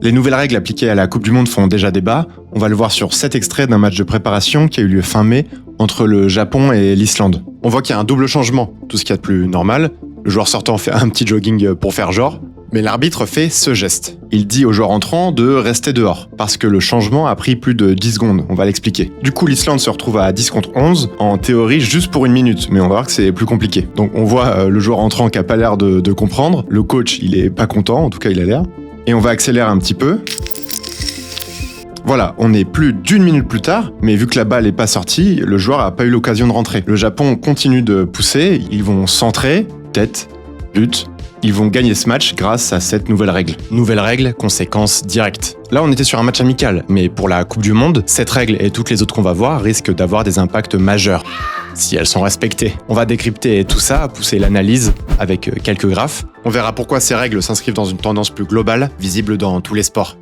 Les nouvelles règles appliquées à la Coupe du Monde font déjà débat. On va le voir sur 7 extraits d'un match de préparation qui a eu lieu fin mai entre le Japon et l'Islande. On voit qu'il y a un double changement, tout ce qu'il y a de plus normal. Le joueur sortant fait un petit jogging pour faire genre, mais l'arbitre fait ce geste. Il dit au joueur entrant de rester dehors, parce que le changement a pris plus de 10 secondes, on va l'expliquer. Du coup, l'Islande se retrouve à 10 contre 11, en théorie juste pour 1 minute, mais on va voir que c'est plus compliqué. Donc on voit le joueur entrant qui a pas l'air de comprendre, le coach il est pas content, en tout cas il a l'air. Et on va accélérer un petit peu. Voilà, on est plus d'1 minute plus tard, mais vu que la balle n'est pas sortie, le joueur n'a pas eu l'occasion de rentrer. Le Japon continue de pousser, ils vont centrer, tête, but. Ils vont gagner ce match grâce à cette nouvelle règle. Nouvelle règle, conséquence directe. Là, on était sur un match amical, mais pour la Coupe du Monde, cette règle et toutes les autres qu'on va voir risquent d'avoir des impacts majeurs, si elles sont respectées. On va décrypter tout ça, pousser l'analyse avec quelques graphes. On verra pourquoi ces règles s'inscrivent dans une tendance plus globale, visible dans tous les sports.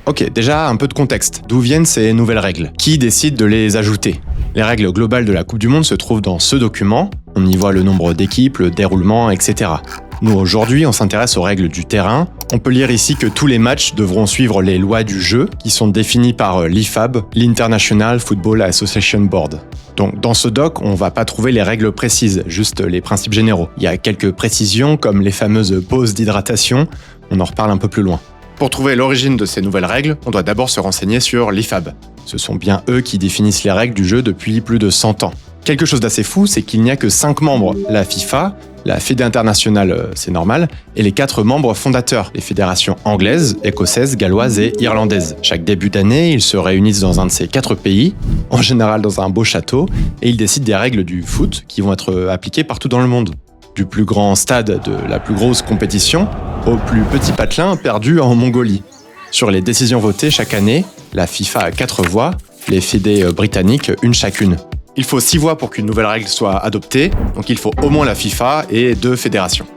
Ok, déjà un peu de contexte. D'où viennent ces nouvelles règles? Qui décide de les ajouter? Les règles globales de la Coupe du Monde se trouvent dans ce document. On y voit le nombre d'équipes, le déroulement, etc. Nous, aujourd'hui, on s'intéresse aux règles du terrain. On peut lire ici que tous les matchs devront suivre les lois du jeu, qui sont définies par l'IFAB, l'International Football Association Board. Donc, dans ce doc, on va pas trouver les règles précises, juste les principes généraux. Il y a quelques précisions, comme les fameuses pauses d'hydratation. On en reparle un peu plus loin. Pour trouver l'origine de ces nouvelles règles, on doit d'abord se renseigner sur l'IFAB. Ce sont bien eux qui définissent les règles du jeu depuis plus de 100 ans. Quelque chose d'assez fou, c'est qu'il n'y a que 5 membres, la FIFA, la Fédé internationale, c'est normal, et les 4 membres fondateurs, les fédérations anglaises, écossaises, galloises et irlandaises. Chaque début d'année, ils se réunissent dans un de ces 4 pays, en général dans un beau château, et ils décident des règles du foot qui vont être appliquées partout dans le monde. Du plus grand stade de la plus grosse compétition au plus petit patelin perdu en Mongolie. Sur les décisions votées chaque année, la FIFA a 4 voix, les fédés britanniques une chacune. Il faut 6 voix pour qu'une nouvelle règle soit adoptée, donc il faut au moins la FIFA et 2 fédérations.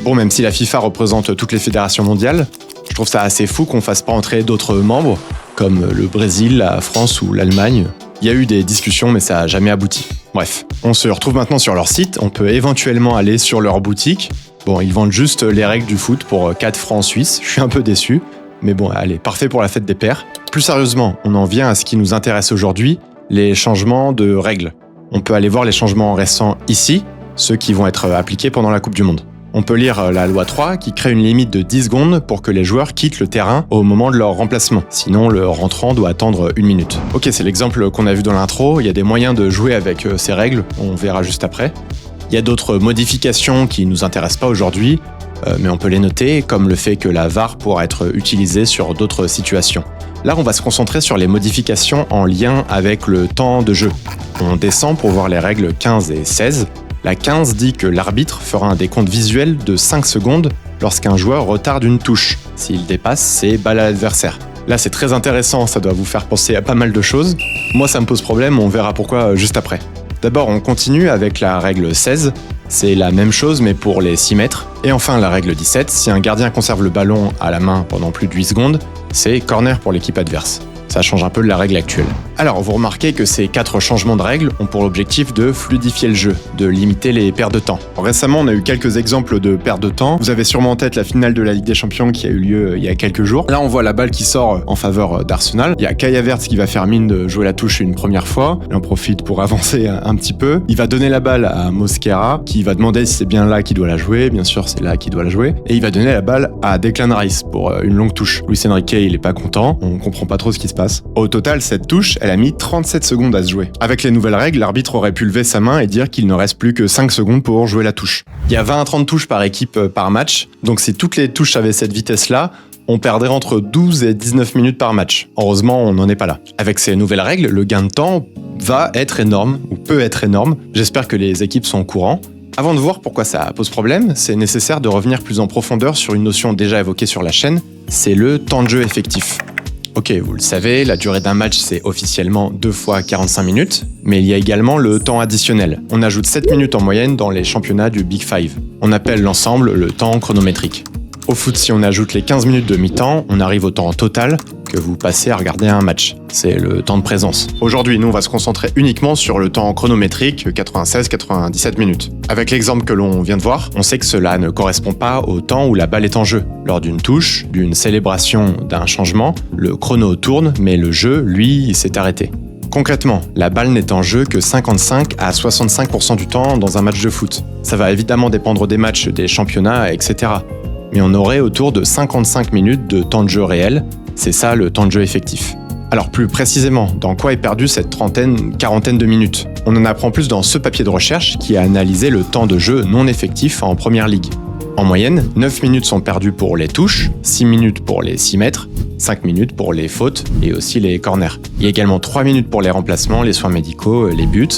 Bon, même si la FIFA représente toutes les fédérations mondiales, je trouve ça assez fou qu'on fasse pas entrer d'autres membres, comme le Brésil, la France ou l'Allemagne. Il y a eu des discussions, mais ça n'a jamais abouti. Bref, on se retrouve maintenant sur leur site, on peut éventuellement aller sur leur boutique. Bon, ils vendent juste les règles du foot pour 4 francs suisses, je suis un peu déçu. Mais bon, allez, parfait pour la fête des pères. Plus sérieusement, on en vient à ce qui nous intéresse aujourd'hui, les changements de règles. On peut aller voir les changements récents ici, ceux qui vont être appliqués pendant la Coupe du Monde. On peut lire la loi 3 qui crée une limite de 10 secondes pour que les joueurs quittent le terrain au moment de leur remplacement. Sinon, le rentrant doit attendre 1 minute. Ok, c'est l'exemple qu'on a vu dans l'intro. Il y a des moyens de jouer avec ces règles. On verra juste après. Il y a d'autres modifications qui nous intéressent pas aujourd'hui, mais on peut les noter, comme le fait que la VAR pourra être utilisée sur d'autres situations. Là, on va se concentrer sur les modifications en lien avec le temps de jeu. On descend pour voir les règles 15 et 16. La 15 dit que l'arbitre fera un décompte visuel de 5 secondes lorsqu'un joueur retarde une touche. S'il dépasse, c'est balle à l'adversaire. Là, c'est très intéressant, ça doit vous faire penser à pas mal de choses. Moi, ça me pose problème, on verra pourquoi juste après. D'abord, on continue avec la règle 16. C'est la même chose, mais pour les 6 mètres. Et enfin, la règle 17, si un gardien conserve le ballon à la main pendant plus de 8 secondes, c'est corner pour l'équipe adverse. Ça change un peu de la règle actuelle. Alors, vous remarquez que ces 4 changements de règles ont pour l'objectif de fluidifier le jeu, de limiter les pertes de temps. Récemment, on a eu quelques exemples de pertes de temps. Vous avez sûrement en tête la finale de la Ligue des Champions qui a eu lieu il y a quelques jours. Là, on voit la balle qui sort en faveur d'Arsenal. Il y a Kai Havertz qui va faire mine de jouer la touche une première fois. Il en profite pour avancer un petit peu. Il va donner la balle à Mosquera, qui va demander si c'est bien là qu'il doit la jouer. Bien sûr, c'est là qu'il doit la jouer. Et il va donner la balle à Declan Rice pour une longue touche. Luis Enrique, il est pas content. On comprend pas trop ce qui se passe. Au total, cette touche, elle a mis 37 secondes à se jouer. Avec les nouvelles règles, l'arbitre aurait pu lever sa main et dire qu'il ne reste plus que 5 secondes pour jouer la touche. Il y a 20 à 30 touches par équipe par match, donc si toutes les touches avaient cette vitesse-là, on perdrait entre 12 et 19 minutes par match. Heureusement, on n'en est pas là. Avec ces nouvelles règles, le gain de temps va être énorme, ou peut être énorme. J'espère que les équipes sont au courant. Avant de voir pourquoi ça pose problème, c'est nécessaire de revenir plus en profondeur sur une notion déjà évoquée sur la chaîne, c'est le temps de jeu effectif. Ok, vous le savez, la durée d'un match c'est officiellement 2 fois 45 minutes, mais il y a également le temps additionnel. On ajoute 7 minutes en moyenne dans les championnats du Big Five. On appelle l'ensemble le temps chronométrique. Au foot, si on ajoute les 15 minutes de mi-temps, on arrive au temps total, que vous passez à regarder un match. C'est le temps de présence. Aujourd'hui, nous, on va se concentrer uniquement sur le temps chronométrique, 96-97 minutes. Avec l'exemple que l'on vient de voir, on sait que cela ne correspond pas au temps où la balle est en jeu. Lors d'une touche, d'une célébration, d'un changement, le chrono tourne, mais le jeu, lui, s'est arrêté. Concrètement, la balle n'est en jeu que 55 à 65% du temps dans un match de foot. Ça va évidemment dépendre des matchs, des championnats, etc. Mais on aurait autour de 55 minutes de temps de jeu réel, c'est ça le temps de jeu effectif. Alors plus précisément, dans quoi est perdue cette quarantaine de minutes? On en apprend plus dans ce papier de recherche qui a analysé le temps de jeu non effectif en première ligue. En moyenne, 9 minutes sont perdues pour les touches, 6 minutes pour les 6 mètres, 5 minutes pour les fautes et aussi les corners. Il y a également 3 minutes pour les remplacements, les soins médicaux, les buts.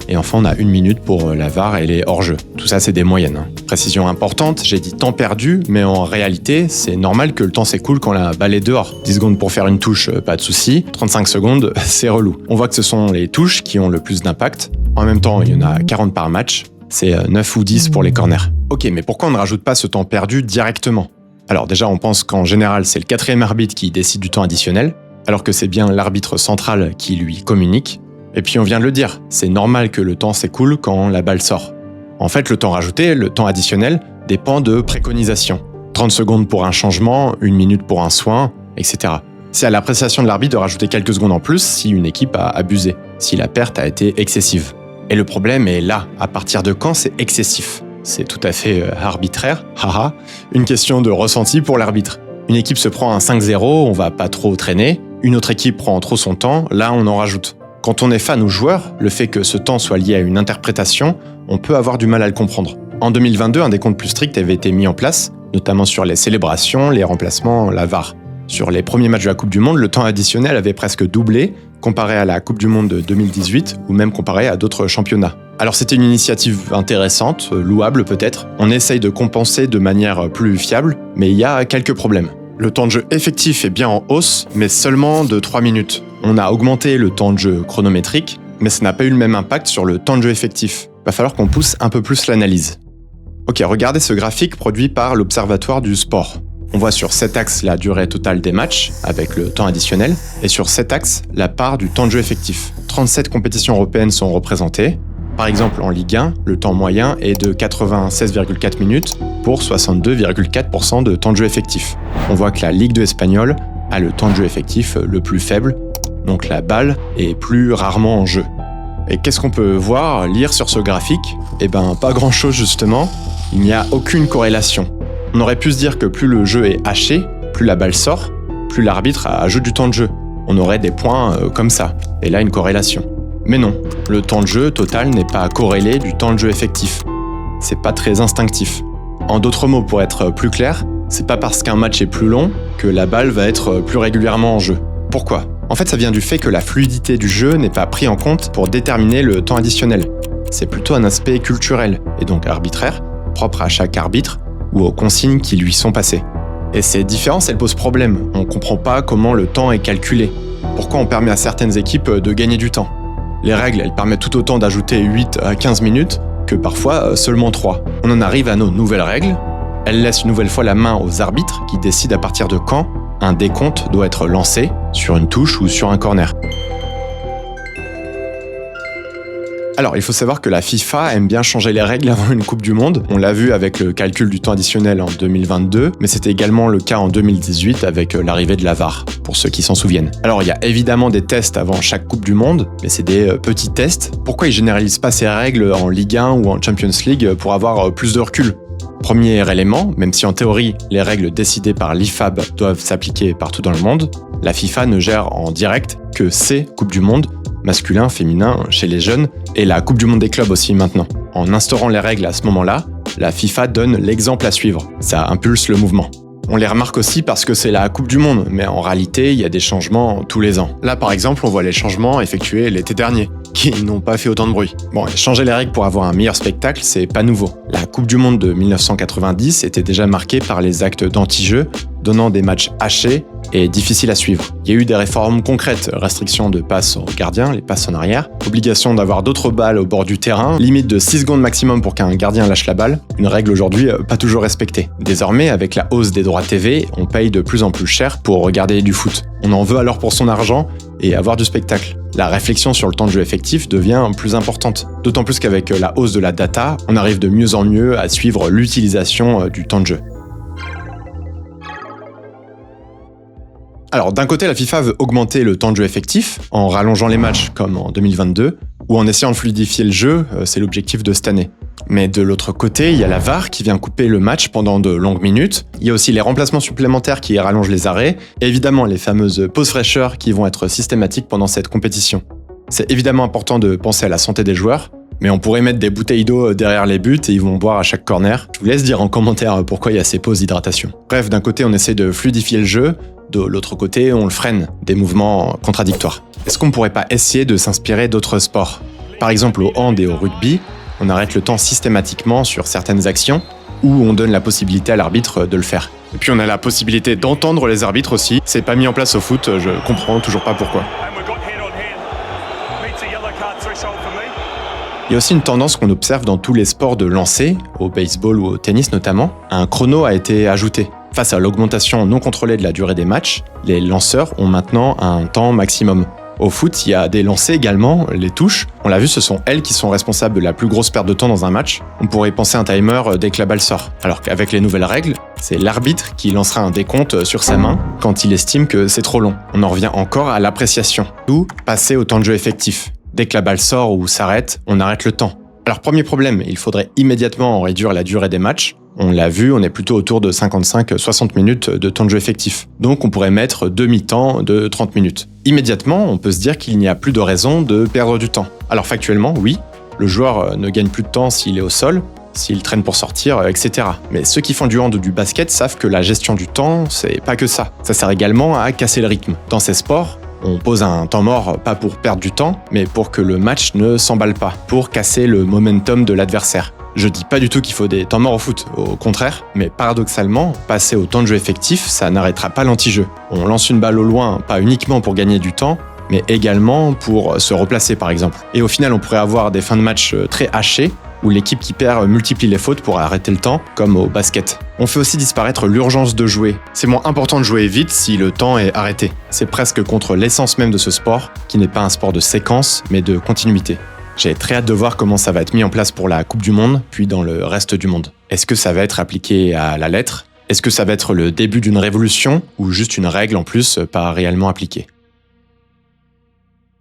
Et enfin, on a 1 minute pour la VAR et les hors-jeux. Tout ça, c'est des moyennes. Précision importante, j'ai dit temps perdu, mais en réalité, c'est normal que le temps s'écoule quand la balle est dehors. 10 secondes pour faire une touche, pas de souci. 35 secondes, c'est relou. On voit que ce sont les touches qui ont le plus d'impact. En même temps, il y en a 40 par match. C'est 9 ou 10 pour les corners. Ok, mais pourquoi on ne rajoute pas ce temps perdu directement? Alors déjà, on pense qu'en général, c'est le 4e arbitre qui décide du temps additionnel, alors que c'est bien l'arbitre central qui lui communique. Et puis on vient de le dire, c'est normal que le temps s'écoule quand la balle sort. En fait, le temps rajouté, le temps additionnel, dépend de préconisations. 30 secondes pour un changement, 1 minute pour un soin, etc. C'est à l'appréciation de l'arbitre de rajouter quelques secondes en plus si une équipe a abusé, si la perte a été excessive. Et le problème est là, à partir de quand c'est excessif? C'est tout à fait arbitraire, haha, une question de ressenti pour l'arbitre. Une équipe se prend un 5-0, on va pas trop traîner, une autre équipe prend trop son temps, là on en rajoute. Quand on est fan ou joueur, le fait que ce temps soit lié à une interprétation, on peut avoir du mal à le comprendre. En 2022, un décompte plus strict avait été mis en place, notamment sur les célébrations, les remplacements, la VAR. Sur les premiers matchs de la Coupe du Monde, le temps additionnel avait presque doublé, comparé à la Coupe du Monde de 2018, ou même comparé à d'autres championnats. Alors c'était une initiative intéressante, louable peut-être. On essaye de compenser de manière plus fiable, mais il y a quelques problèmes. Le temps de jeu effectif est bien en hausse, mais seulement de 3 minutes. On a augmenté le temps de jeu chronométrique, mais ça n'a pas eu le même impact sur le temps de jeu effectif. Va falloir qu'on pousse un peu plus l'analyse. Ok, regardez ce graphique produit par l'Observatoire du sport. On voit sur cet axe la durée totale des matchs, avec le temps additionnel, et sur cet axe, la part du temps de jeu effectif. 37 compétitions européennes sont représentées. Par exemple, en Ligue 1, le temps moyen est de 96,4 minutes pour 62,4% de temps de jeu effectif. On voit que la Ligue 2 espagnole a le temps de jeu effectif le plus faible, donc la balle est plus rarement en jeu. Et qu'est-ce qu'on peut voir, lire sur ce graphique? Eh ben, pas grand-chose justement, il n'y a aucune corrélation. On aurait pu se dire que plus le jeu est haché, plus la balle sort, plus l'arbitre ajoute du temps de jeu. On aurait des points comme ça, et là une corrélation. Mais non, le temps de jeu total n'est pas corrélé du temps de jeu effectif. C'est pas très instinctif. En d'autres mots, pour être plus clair, c'est pas parce qu'un match est plus long que la balle va être plus régulièrement en jeu. Pourquoi? En fait, ça vient du fait que la fluidité du jeu n'est pas prise en compte pour déterminer le temps additionnel. C'est plutôt un aspect culturel, et donc arbitraire, propre à chaque arbitre ou aux consignes qui lui sont passées. Et ces différences, elles posent problème. On comprend pas comment le temps est calculé. Pourquoi on permet à certaines équipes de gagner du temps? Les règles, elles permettent tout autant d'ajouter 8 à 15 minutes que parfois seulement 3. On en arrive à nos nouvelles règles. Elles laissent une nouvelle fois la main aux arbitres qui décident à partir de quand un décompte doit être lancé sur une touche ou sur un corner. Alors, il faut savoir que la FIFA aime bien changer les règles avant une Coupe du Monde. On l'a vu avec le calcul du temps additionnel en 2022, mais c'était également le cas en 2018 avec l'arrivée de la VAR, pour ceux qui s'en souviennent. Alors, il y a évidemment des tests avant chaque Coupe du Monde, mais c'est des petits tests. Pourquoi ils généralisent pas ces règles en Ligue 1 ou en Champions League pour avoir plus de recul? Premier élément, même si en théorie, les règles décidées par l'IFAB doivent s'appliquer partout dans le monde, la FIFA ne gère en direct que ces Coupes du Monde, masculin, féminin, chez les jeunes, et la Coupe du Monde des clubs aussi maintenant. En instaurant les règles à ce moment-là, la FIFA donne l'exemple à suivre. Ça impulse le mouvement. On les remarque aussi parce que c'est la Coupe du Monde, mais en réalité, il y a des changements tous les ans. Là, par exemple, on voit les changements effectués l'été dernier, qui n'ont pas fait autant de bruit. Bon, changer les règles pour avoir un meilleur spectacle, c'est pas nouveau. La Coupe du Monde de 1990 était déjà marquée par les actes d'anti-jeu, donnant des matchs hachés est difficile à suivre. Il y a eu des réformes concrètes, restriction de passes aux gardiens, les passes en arrière, obligation d'avoir d'autres balles au bord du terrain, limite de 6 secondes maximum pour qu'un gardien lâche la balle, une règle aujourd'hui pas toujours respectée. Désormais, avec la hausse des droits TV, on paye de plus en plus cher pour regarder du foot. On en veut alors pour son argent et avoir du spectacle. La réflexion sur le temps de jeu effectif devient plus importante. D'autant plus qu'avec la hausse de la data, on arrive de mieux en mieux à suivre l'utilisation du temps de jeu. Alors d'un côté, la FIFA veut augmenter le temps de jeu effectif en rallongeant les matchs comme en 2022 ou en essayant de fluidifier le jeu, c'est l'objectif de cette année. Mais de l'autre côté, il y a la VAR qui vient couper le match pendant de longues minutes, il y a aussi les remplacements supplémentaires qui rallongent les arrêts, et évidemment les fameuses pauses fraîcheurs qui vont être systématiques pendant cette compétition. C'est évidemment important de penser à la santé des joueurs, mais on pourrait mettre des bouteilles d'eau derrière les buts et ils vont boire à chaque corner. Je vous laisse dire en commentaire pourquoi il y a ces pauses d'hydratation. Bref, d'un côté on essaie de fluidifier le jeu, de l'autre côté on le freine, des mouvements contradictoires. Est-ce qu'on pourrait pas essayer de s'inspirer d'autres sports ? Par exemple au hand et au rugby, on arrête le temps systématiquement sur certaines actions ou on donne la possibilité à l'arbitre de le faire. Et puis on a la possibilité d'entendre les arbitres aussi. C'est pas mis en place au foot, je comprends toujours pas pourquoi. Il y a aussi une tendance qu'on observe dans tous les sports de lancer, au baseball ou au tennis notamment. Un chrono a été ajouté. Face à l'augmentation non contrôlée de la durée des matchs, les lanceurs ont maintenant un temps maximum. Au foot, il y a des lancers également, les touches. On l'a vu, ce sont elles qui sont responsables de la plus grosse perte de temps dans un match. On pourrait penser un timer dès que la balle sort. Alors qu'avec les nouvelles règles, c'est l'arbitre qui lancera un décompte sur sa main quand il estime que c'est trop long. On en revient encore à l'appréciation. D'où passer au temps de jeu effectif. Dès que la balle sort ou s'arrête, on arrête le temps. Alors premier problème, il faudrait immédiatement en réduire la durée des matchs. On l'a vu, on est plutôt autour de 55-60 minutes de temps de jeu effectif. Donc on pourrait mettre demi-temps de 30 minutes. Immédiatement, on peut se dire qu'il n'y a plus de raison de perdre du temps. Alors factuellement, oui, le joueur ne gagne plus de temps s'il est au sol, s'il traîne pour sortir, etc. Mais ceux qui font du hand ou du basket savent que la gestion du temps, c'est pas que ça. Ça sert également à casser le rythme. Dans ces sports, on pose un temps mort pas pour perdre du temps, mais pour que le match ne s'emballe pas, pour casser le momentum de l'adversaire. Je dis pas du tout qu'il faut des temps morts au foot, au contraire, mais paradoxalement, passer au temps de jeu effectif, ça n'arrêtera pas l'anti-jeu. On lance une balle au loin, pas uniquement pour gagner du temps, mais également pour se replacer par exemple. Et au final, on pourrait avoir des fins de match très hachées, où l'équipe qui perd multiplie les fautes pour arrêter le temps, comme au basket. On fait aussi disparaître l'urgence de jouer. C'est moins important de jouer vite si le temps est arrêté. C'est presque contre l'essence même de ce sport, qui n'est pas un sport de séquence, mais de continuité. J'ai très hâte de voir comment ça va être mis en place pour la Coupe du Monde, puis dans le reste du monde. Est-ce que ça va être appliqué à la lettre ? Est-ce que ça va être le début d'une révolution, ou juste une règle en plus pas réellement appliquée ?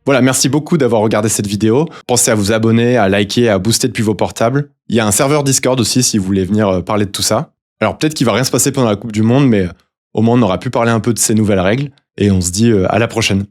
Voilà, merci beaucoup d'avoir regardé cette vidéo. Pensez à vous abonner, à liker, à booster depuis vos portables. Il y a un serveur Discord aussi si vous voulez venir parler de tout ça. Alors peut-être qu'il va rien se passer pendant la Coupe du Monde, mais au moins on aura pu parler un peu de ces nouvelles règles, et on se dit à la prochaine.